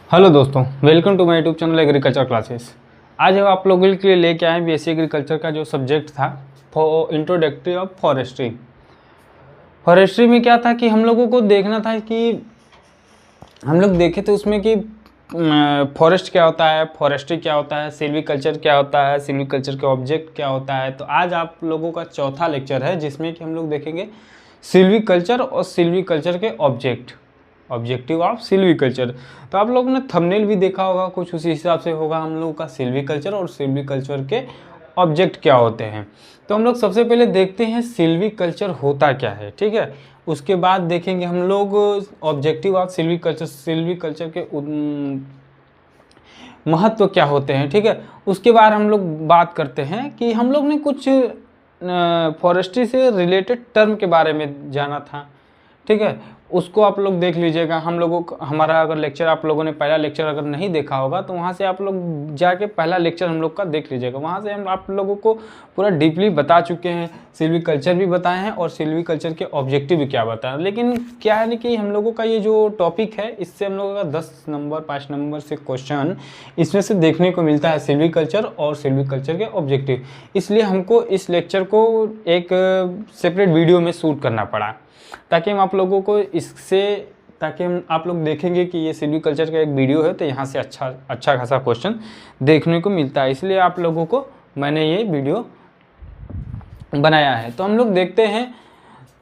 Hello दोस्तों, welcome to my YouTube channel agriculture classes. आज हम आप लोगों के लिए लेके आए बीएससी एग्रीकल्चर का जो सब्जेक्ट था इंट्रोडक्टरी ऑफ फॉरेस्ट्री। फॉरेस्ट्री में क्या था कि हम लोगों को देखना था कि हम लोग देखे थे उसमें कि फॉरेस्ट क्या होता है, फॉरेस्ट्री क्या होता है, सिल्वीकल्चर क्या होता है, सिल्वीकल्चर के ऑब्जेक्ट क्या होता है। तो आज आप लोगों का चौथा लेक्चर है जिसमें कि हम लोग देखेंगे सिल्वीकल्चर और सिल्वीकल्चर के ऑब्जेक्टिव ऑफ सिल्वीकल्चर। तो आप लोगों ने थंबनेल भी देखा होगा, कुछ उसी हिसाब से होगा हम लोगों का सिल्वीकल्चर और सिल्वीकल्चर के ऑब्जेक्ट क्या होते हैं। तो हम लोग सबसे पहले देखते हैं सिल्वीकल्चर होता क्या है, ठीक है। उसके बाद देखेंगे हम लोग ऑब्जेक्टिव ऑफ सिल्वीकल्चर, सिल्वीकल्चर के महत्व क्या होते हैं, ठीक है। उसके बाद हम लोग बात करते हैं कि हम लोग ने कुछ फॉरेस्ट्री से रिलेटेड टर्म के बारे में जाना था, ठीक है। उसको आप लोग देख लीजिएगा। हम लोगों को हमारा अगर लेक्चर आप लोगों ने पहला लेक्चर अगर नहीं देखा होगा तो वहाँ से आप लोग जाके पहला लेक्चर हम लोग का देख लीजिएगा। वहाँ से हम आप लोगों को पूरा डीपली बता चुके हैं, सिल्वीकल्चर भी बताए हैं और सिल्वीकल्चर के ऑब्जेक्टिव भी क्या बताएं। लेकिन क्या है ना कि हम लोगों का ये जो टॉपिक है इससे हम लोगों का 10 नंबर 5 नंबर से क्वेश्चन इसमें से देखने को मिलता है, सिल्वीकल्चर और सिल्वीकल्चर के ऑब्जेक्टिव। इसलिए हमको इस लेक्चर को एक सेपरेट वीडियो में शूट करना पड़ा ताकि हम आप लोगों को इससे ताकि हम आप लोग देखेंगे कि ये सिल्वीकल्चर का एक वीडियो है तो यहाँ से अच्छा खासा क्वेश्चन देखने को मिलता है। इसलिए आप लोगों को मैंने ये वीडियो बनाया है। तो हम लोग देखते हैं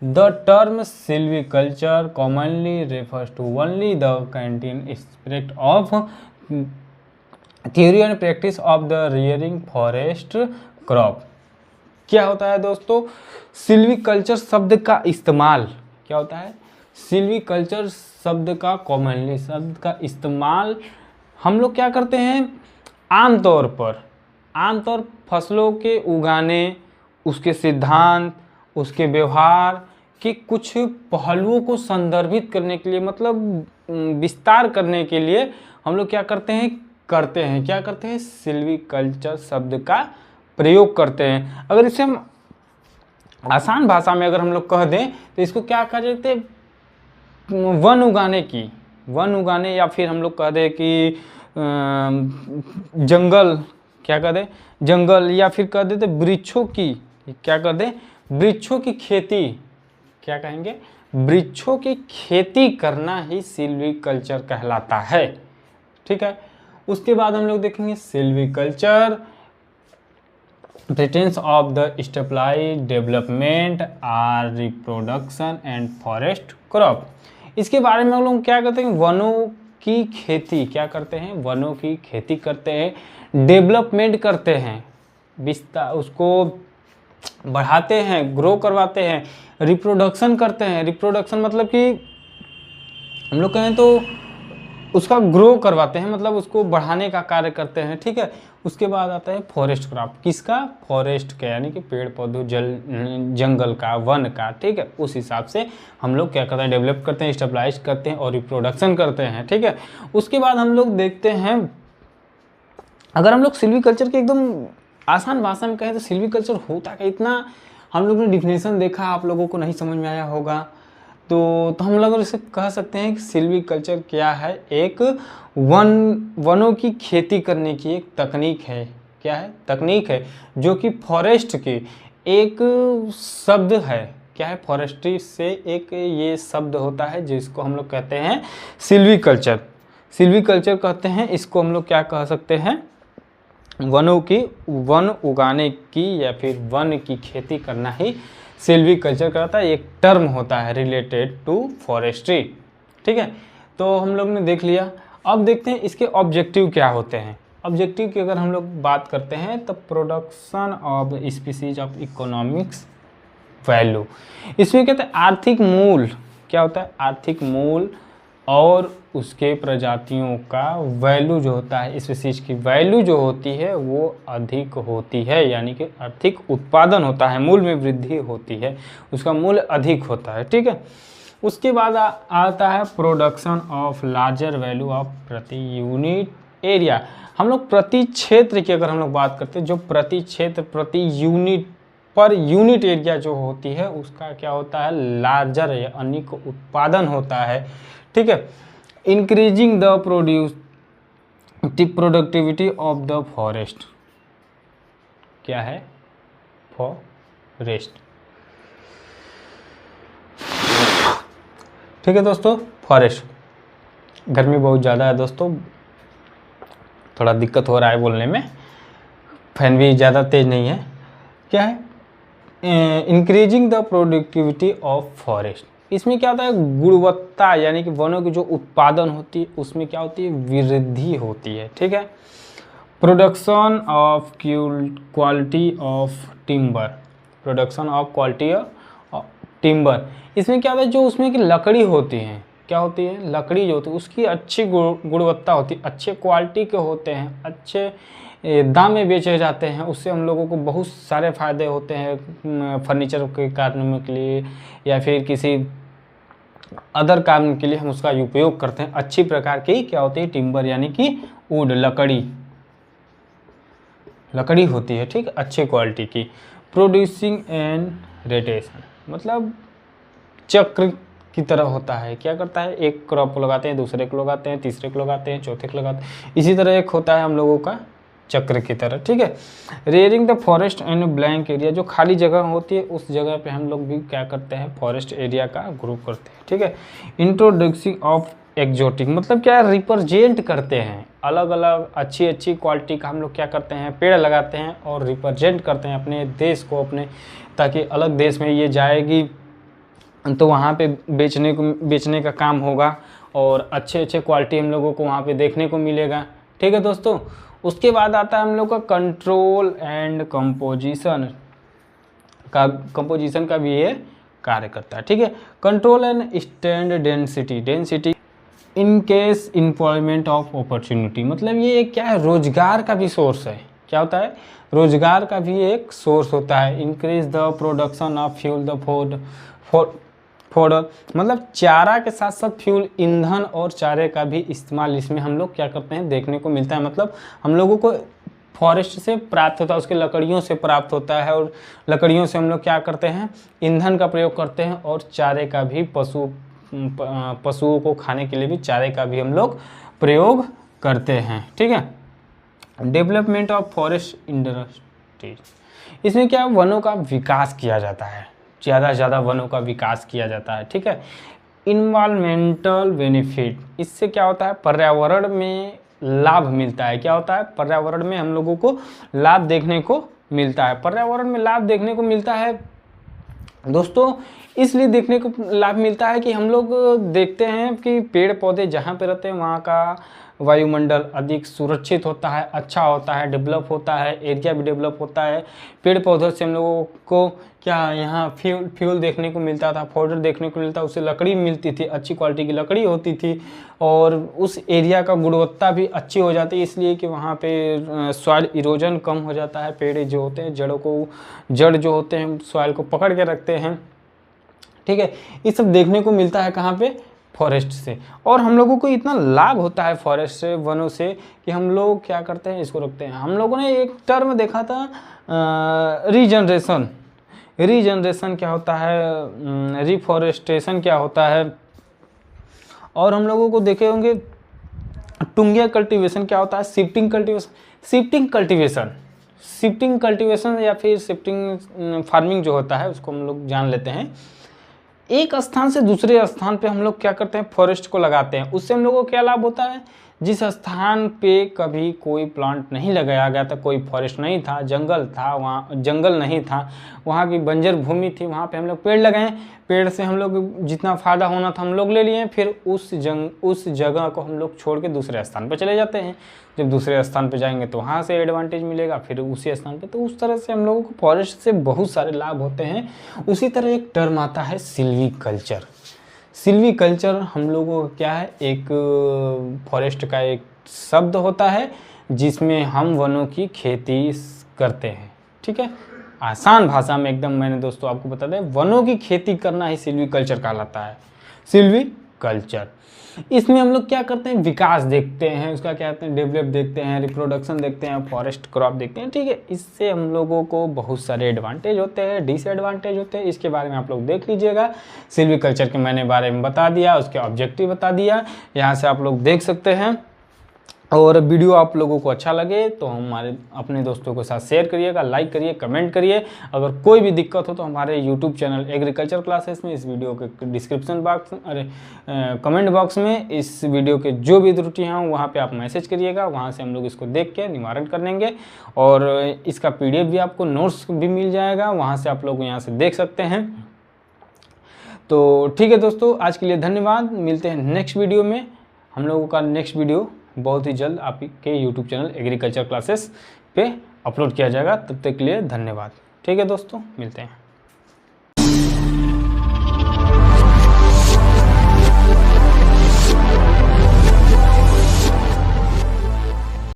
the term silviculture commonly refers to only the continuous aspect of theory and practice of the rearing forest crop. क्या होता है दोस्तों, सिल्वीकल्चर शब्द का इस्तेमाल क्या होता है, सिल्वीकल्चर शब्द का कॉमनली शब्द का इस्तेमाल हम लोग क्या करते हैं आमतौर फसलों के उगाने, उसके सिद्धांत, उसके व्यवहार के कुछ पहलुओं को संदर्भित करने के लिए, मतलब विस्तार करने के लिए हम लोग क्या करते हैं सिल्वीकल्चर शब्द का प्रयोग करते हैं। अगर इसे हम आसान भाषा में अगर हम लोग कह दें तो इसको क्या कह सकते हैं, वन उगाने या फिर हम लोग कह दें कि जंगल या फिर कह देते वृक्षों की खेती, क्या कहेंगे, वृक्षों की खेती करना ही सिल्वीकल्चर कहलाता है, ठीक है। उसके बाद हम लोग देखेंगे silviculture pretense of the stepwise development or reproduction and forest crop। इसके बारे में हम लोग क्या करते हैं, वनों की खेती क्या करते हैं, वनों की खेती करते हैं, डेवलपमेंट करते हैं, विस्तार उसको बढ़ाते हैं, ग्रो करवाते हैं, रिप्रोडक्शन करते हैं। रिप्रोडक्शन मतलब कि हम लोग कहें तो उसका ग्रो करवाते हैं, मतलब उसको बढ़ाने का कार्य करते हैं, ठीक है। उसके बाद आता है फॉरेस्ट क्रॉप, किसका, फॉरेस्ट का, यानी कि पेड़ पौधों जंगल का, वन का, ठीक है। उस हिसाब से हम लोग क्या करते हैं, डेवलप करते हैं, स्टेबलाइज करते हैं और रिप्रोडक्शन करते हैं, ठीक है। उसके बाद हम लोग देखते हैं, अगर हम लोग सिल्वीकल्चर के एकदम आसान भाषा में कहें तो सिल्वीकल्चर होता क्या, इतना हम लोग ने डिफिनेशन देखा, आप लोगों को नहीं समझ में आया होगा तो हम लोग इसे कह सकते हैं कि सिल्वीकल्चर क्या है, एक वनों की खेती करने की एक तकनीक है। क्या है, तकनीक है जो कि फॉरेस्ट की एक शब्द है। क्या है, फॉरेस्ट्री से एक ये शब्द होता है जिसको हम लोग कहते हैं सिल्वीकल्चर कहते हैं। इसको हम लोग क्या कह सकते हैं, वन उगाने की या फिर वन की खेती करना ही सिल्वीकल्चर करता है, एक टर्म होता है रिलेटेड टू फॉरेस्ट्री, ठीक है। तो हम लोग ने देख लिया। अब देखते हैं इसके ऑब्जेक्टिव क्या होते हैं। ऑब्जेक्टिव की अगर हम लोग बात करते हैं तो production of species of economics value, इसमें कहते हैं आर्थिक मूल, क्या होता है, आर्थिक मूल और उसके प्रजातियों का वैल्यू जो होता है, स्पीसीज की वैल्यू जो होती है वो अधिक होती है, यानी कि आर्थिक उत्पादन होता है, मूल्य में वृद्धि होती है, उसका मूल्य अधिक होता है, ठीक है। उसके बाद आता है production of larger value of प्रति यूनिट एरिया। हम लोग प्रति क्षेत्र की अगर हम लोग बात करते हैं, जो प्रति क्षेत्र प्रति यूनिट पर यूनिट एरिया जो होती है उसका क्या होता है, लार्जर या अधिक उत्पादन होता है, ठीक है। Increasing the the productivity of the forest. क्या है फॉरेस्ट? ठीक है दोस्तों, फॉरेस्ट। गर्मी बहुत ज़्यादा है दोस्तों, थोड़ा दिक्कत हो रहा है बोलने में, फैन भी ज़्यादा तेज नहीं है। क्या है? Increasing the productivity of forest. इसमें क्या होता है? गुणवत्ता, यानी कि वनों की जो उत्पादन होती है उसमें क्या होती है? वृद्धि होती है। ठीक है। Production of quality of timber, production of quality of timber. इसमें क्या होता है? जो उसमें की लकड़ी होती है, क्या होती है? लकड़ी जो होती है उसकी अच्छी गुणवत्ता होती है, अच्छे क्वालिटी के होते हैं, अच्छे दाम में बेचे जाते हैं। उससे हम लोगों को बहुत सारे फ़ायदे होते हैं, फर्नीचर के काटने के लिए या फिर किसी अदर काम के लिए हम उसका उपयोग करते हैं। अच्छी प्रकार की क्या होती है? टिम्बर, यानी कि वुड, लकड़ी होती है। ठीक, अच्छे क्वालिटी की। प्रोड्यूसिंग एंड रोटेशन, मतलब चक्र की तरह होता है। क्या करता है? एक क्रॉप को लगाते हैं, दूसरे को लगाते हैं, तीसरे को लगाते हैं, चौथे को लगाते हैं, इसी तरह एक होता है हम लोगों का चक्र की तरह। ठीक है। Rearing the forest and blank area, जो खाली जगह होती है उस जगह पे हम लोग भी क्या करते हैं? फॉरेस्ट एरिया का ग्रुप करते हैं। ठीक है। इंट्रोडक्सिंग ऑफ एक्जोटिक, मतलब क्या रिप्रेजेंट करते हैं अलग अलग अच्छी अच्छी क्वालिटी का हम लोग क्या करते हैं? पेड़ लगाते हैं और रिप्रेजेंट करते हैं अपने देश को, अपने, ताकि अलग देश में ये जाएगी तो वहाँ पे बेचने का काम होगा और अच्छे अच्छे क्वालिटी हम लोगों को वहाँ पे देखने को मिलेगा। ठीक है दोस्तों। उसके बाद आता है हम लोग का कंट्रोल एंड कंपोजिशन का भी ये कार्य करता है। ठीक है। Control and stand density in case employment of opportunity, मतलब ये क्या है? रोजगार का भी सोर्स है। क्या होता है? रोजगार का भी एक सोर्स होता है। Increase the production of fuel the fodder, मतलब चारा के साथ साथ फ्यूल, ईंधन और चारे का भी इस्तेमाल इसमें हम लोग क्या करते हैं? देखने को मिलता है। मतलब हम लोगों को फॉरेस्ट से प्राप्त होता है, उसके लकड़ियों से प्राप्त होता है, और लकड़ियों से हम लोग क्या करते हैं? ईंधन का प्रयोग करते हैं और चारे का भी, पशुओं को खाने के लिए भी चारे का भी हम लोग प्रयोग करते हैं। ठीक है। डेवलपमेंट ऑफ फॉरेस्ट इंडस्ट्रीज, इसमें क्या वनों का विकास किया जाता है, ज़्यादा से ज़्यादा वनों का विकास किया जाता है। ठीक है। इन्वायरमेंटल बेनिफिट, इससे क्या होता है? पर्यावरण में लाभ मिलता है। क्या होता है? पर्यावरण में हम लोगों को लाभ देखने को मिलता है। पर्यावरण में लाभ देखने को मिलता है दोस्तों, इसलिए देखने को लाभ मिलता है कि हम लोग देखते हैं कि पेड़ पौधे जहाँ पे रहते हैं वहाँ का वायुमंडल अधिक सुरक्षित होता है, अच्छा होता है, डेवलप होता है, एरिया भी डेवलप होता है। पेड़ पौधों से हम लोगों को क्या यहाँ फ्यूल देखने को मिलता था, फॉडर देखने को मिलता, उससे लकड़ी मिलती थी, अच्छी क्वालिटी की लकड़ी होती थी, और उस एरिया का गुणवत्ता भी अच्छी हो जाती है, इसलिए कि वहाँ पे सॉइल इरोजन कम हो जाता है। पेड़ जो होते हैं जड़ जो होते हैं सॉइल को पकड़ के रखते हैं। ठीक है। ये सब देखने को मिलता है कहाँ पे? फॉरेस्ट से। और हम लोगों को इतना लाभ होता है फॉरेस्ट से, वनों से, कि हम लोग क्या करते हैं? इसको रखते हैं। हम लोगों ने एक टर्म देखा था रीजनरेशन क्या होता है, रिफॉरेस्टेशन क्या होता है, और हम लोगों को देखे होंगे टुंगिया कल्टीवेशन क्या होता है, शिफ्टिंग कल्टीवेशन या फिर शिफ्टिंग फार्मिंग जो होता है उसको हम लोग जान लेते हैं। एक स्थान से दूसरे स्थान पे हम लोग क्या करते हैं? फॉरेस्ट को लगाते हैं। उससे हम लोगों को क्या लाभ होता है? जिस स्थान पे कभी कोई प्लांट नहीं लगाया गया था, कोई फॉरेस्ट नहीं था, जंगल था, वहाँ जंगल नहीं था, वहाँ की बंजर भूमि थी, वहाँ पे हम लोग पेड़ लगाएं, पेड़ से हम लोग जितना फ़ायदा होना था हम लोग ले लिए, फिर उस जगह को हम लोग छोड़ के दूसरे स्थान पर चले जाते हैं। जब दूसरे स्थान पर जाएंगे तो वहाँ से एडवांटेज मिलेगा, फिर उसी स्थान पर, तो उस तरह से हम लोगों को फॉरेस्ट से बहुत सारे लाभ होते हैं। उसी तरह एक टर्म आता है सिल्वीकल्चर हम लोगों का क्या है? एक फॉरेस्ट का एक शब्द होता है जिसमें हम वनों की खेती करते हैं। ठीक है। आसान भाषा में एकदम मैंने दोस्तों आपको बता दें, वनों की खेती करना ही सिल्वीकल्चर कहलाता है। सिल्वीकल्चर, इसमें हम लोग क्या करते हैं? विकास देखते हैं, उसका क्या कहते हैं? डेवलप देखते हैं, रिप्रोडक्शन देखते हैं, फॉरेस्ट क्रॉप देखते हैं। ठीक है। इससे हम लोगों को बहुत सारे एडवांटेज होते हैं, डिसएडवांटेज होते हैं, इसके बारे में आप लोग देख लीजिएगा। सिल्वीकल्चर के मैंने बारे में बता दिया, उसके ऑब्जेक्टिव बता दिया, यहाँ से आप लोग देख सकते हैं। और वीडियो आप लोगों को अच्छा लगे तो हमारे अपने दोस्तों के साथ शेयर करिएगा, लाइक करिए, कमेंट करिए। अगर कोई भी दिक्कत हो तो हमारे यूट्यूब चैनल एग्रीकल्चर क्लासेस में इस वीडियो के डिस्क्रिप्शन बॉक्स कमेंट बॉक्स में इस वीडियो के जो भी त्रुटियाँ हों वहाँ पे आप मैसेज करिएगा, वहाँ से हम लोग इसको देख के निवारण कर लेंगे। और इसका PDF भी आपको नोट्स भी मिल जाएगा, वहाँ से आप लोग यहाँ से देख सकते हैं। तो ठीक है दोस्तों, आज के लिए धन्यवाद। मिलते हैं नेक्स्ट वीडियो में। हम लोगों का नेक्स्ट वीडियो बहुत ही जल्द आपके यूट्यूब चैनल एग्रीकल्चर क्लासेस पे अपलोड किया जाएगा। तब तक के लिए धन्यवाद। ठीक है दोस्तों, मिलते हैं।